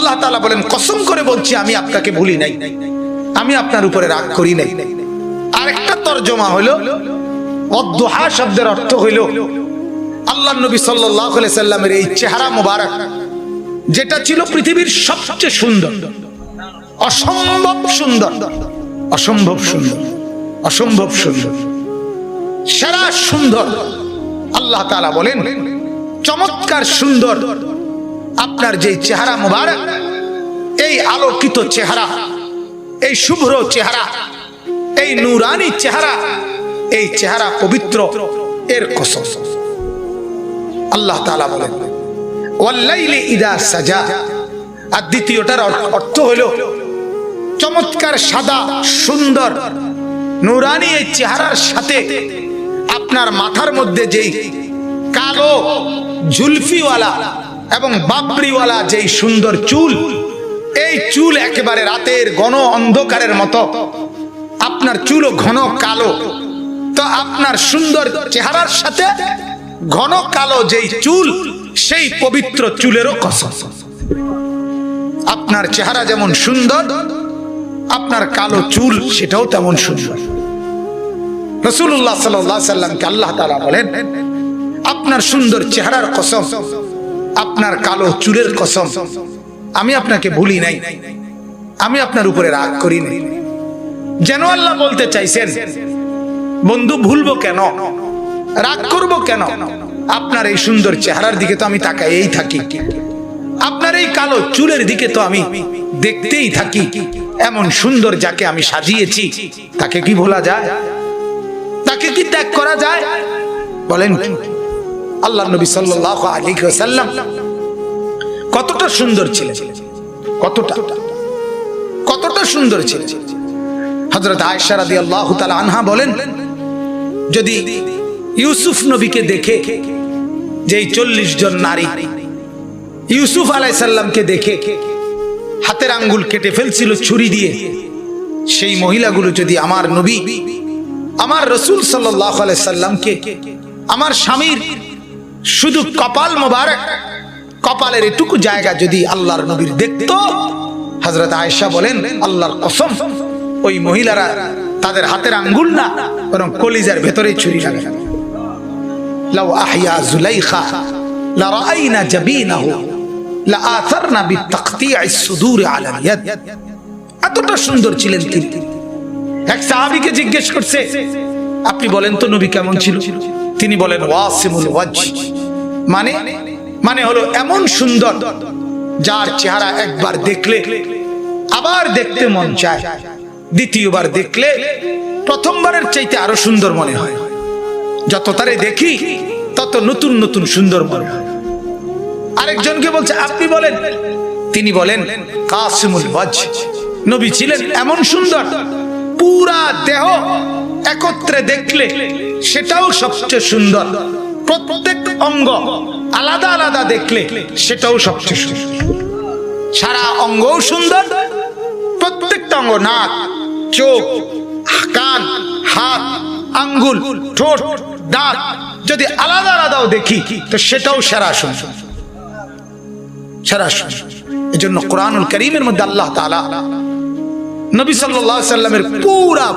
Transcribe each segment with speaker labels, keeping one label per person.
Speaker 1: আল্লাহ তাআলা বলেন কসম করে বলছি আমি আপনাকে ভুলি নাই, আমি আপনার উপরে রাগ করি নাই। আরেকটা তরজমা হলো ওয়াদুহা শব্দের অর্থ হইল আল্লাহর নবী সাল্লাল্লাহু আলাইহি সাল্লামের এই চেহারা মোবারক যেটা ছিল পৃথিবীর সবচেয়ে সুন্দর, অসম্ভব সুন্দর, অসম্ভব সুন্দর, অসম্ভব সুন্দর, সারা সুন্দর। আল্লাহ তাআলা বলেন চমৎকার সুন্দর আপনার যে চেহারা মোবারক, এই আলোকিত চেহারা, এই শুভ্র চেহারা, এই নূরানি চেহারা, এই চেহারা পবিত্র, এর কসম। আল্লাহ তাআলা বলেন ওয়াল্লাইলি ইযা সাজা। আর দ্বিতীয়টার অর্থ হলো চমৎকার সাদা সুন্দর নূরানি এই চেহারার সাথে আপনার মাথার মধ্যে যেই কালো জুলফিওয়ালা এবং বাবরিওয়ালা যেই সুন্দর চুল, এই চুল একেবারে রাতের ঘন অন্ধকারের মতো, আপনার চুলও ঘন কালো। তো আপনার সুন্দর চেহারার সাথে ঘন কালো যেই চুল, সেই পবিত্র চুলেরও কসম। আপনার চেহারা যেমন সুন্দর, আপনার কালো চুল সেটাও তেমন সুন্দর। রাসূলুল্লাহ সাল্লাল্লাহু আলাইহি সাল্লামকে আল্লাহ তাআলা বলেন আপনার সুন্দর চেহারার কসম, আপনার কালো চুলের কসম, আমি আপনাকে ভুলি নাই, আমি আপনার উপরে রাগ করি নাই। যেন আল্লাহ বলতে চাইছেন বন্ধু ভুলবো কেন, রাগ করবো কেন, আপনার এই সুন্দর চেহারার দিকে তো আমি তাকাইয়েই থাকি, আপনার এই কালো চুলের দিকে তো আমি দেখতেই থাকি। এমন সুন্দর যাকে আমি সাজিয়েছি তাকে কি ভোলা যায়, তাকে কি ত্যাগ করা যায়? বলেন আল্লাহ নবী সাল্লাল্লাহু আলাইহি ওয়াসাল্লাম কতটা সুন্দর ছিলেন, কতটা কতটা সুন্দর ছিলেন। হযরত আয়েশা রাদিয়াল্লাহু তাআলা আনহা বলেন যদি ইউসুফ নবীকে দেখে, যেই 40 জন নারী ইউসুফ আলাইহিস সালামকে দেখে হাতের আঙ্গুল কেটে ফেলছিল ছুরি দিয়ে, সেই মহিলাগুলো যদি আমার নবী, আমার রাসূল সাল্লাল্লাহু আলাইহি সাল্লামকে, আমার স্বামীর শুধু কপাল মোবারক, কপালের এটুকু জায়গা যদি আল্লাহর নবীর দেখতো, হযরত আয়েশা বলেন আল্লাহর কসম ওই মহিলারা তাদের হাতের আঙ্গুল না বরং কলিজার ভেতরে ছুরি লাগাবে। লাউ আহইয়া যুলাইখা লা রাআইনা জাবিনাহু লা আথারনা বিতাকতিইস সুদুর আলা ইয়াদ। এতটা সুন্দর ছিলেন তিনি। এক সাহাবীকে জিজ্ঞেস করছে আপনি বলেন তো নবী কেমন ছিল? তিনি বলেন ওয়াসিমুল ওয়াজ, মানে হলো এমন সুন্দর যার চেহারা একবার দেখলে আবার দেখতে মন চায়, দ্বিতীয়বার দেখলে প্রথমবারের চাইতে আরো সুন্দর মনে হয়, যত তারে দেখি তত নতুন নতুন সুন্দর মনে হয়। আরেকজনকে বলছে আপনি বলেন, তিনি বলেন কাসিমুল ওয়াজ, নবী ছিলেন এমন সুন্দর পুরা দেহ একত্রে দেখলে সেটাও সবচেয়ে সুন্দর, প্রত্যেক অঙ্গ আলাদা আলাদা দেখলে সেটাও সবচেয়ে সুন্দর, সারা অঙ্গও সুন্দর, প্রত্যেকটা অঙ্গ নাক, চোখ, কান, হাত, আঙ্গুল, ঠোঁট, দাঁত যদি আলাদা আলাদাও দেখি তো সেটাও সারা সুন্দর, সারা সুন্দর। এজন্য কোরআনুল কারীমের মধ্যে আল্লাহ তাআলা নবী সাল্লাল্লাহু আলাইহি সাল্লামের পুরা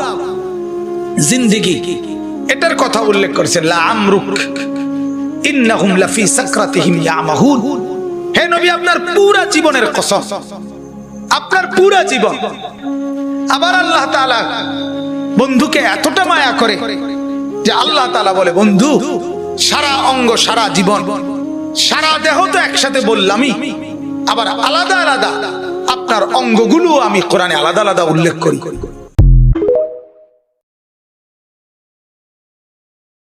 Speaker 1: জিন্দেগি এটার কথা উল্লেখ করেছেন, লা আমরুক ইন্নাহুম লাফি সাকরাতিহিম ইয়ামাহুন। হে নবী আপনার পুরা জীবনের কসম, আপনার পুরা জীবন। আবার আল্লাহ তাআলা বন্ধুকে এতটা মায়া করে যে আল্লাহ তাআলা বলে বন্ধু সারা অঙ্গ, সারা জীবন, সারা দেহ তো একসাথে বললামই, আবার আলাদা আলাদা আপনার অঙ্গগুলো আমি কোরআনে আলাদা আলাদা উল্লেখ করি।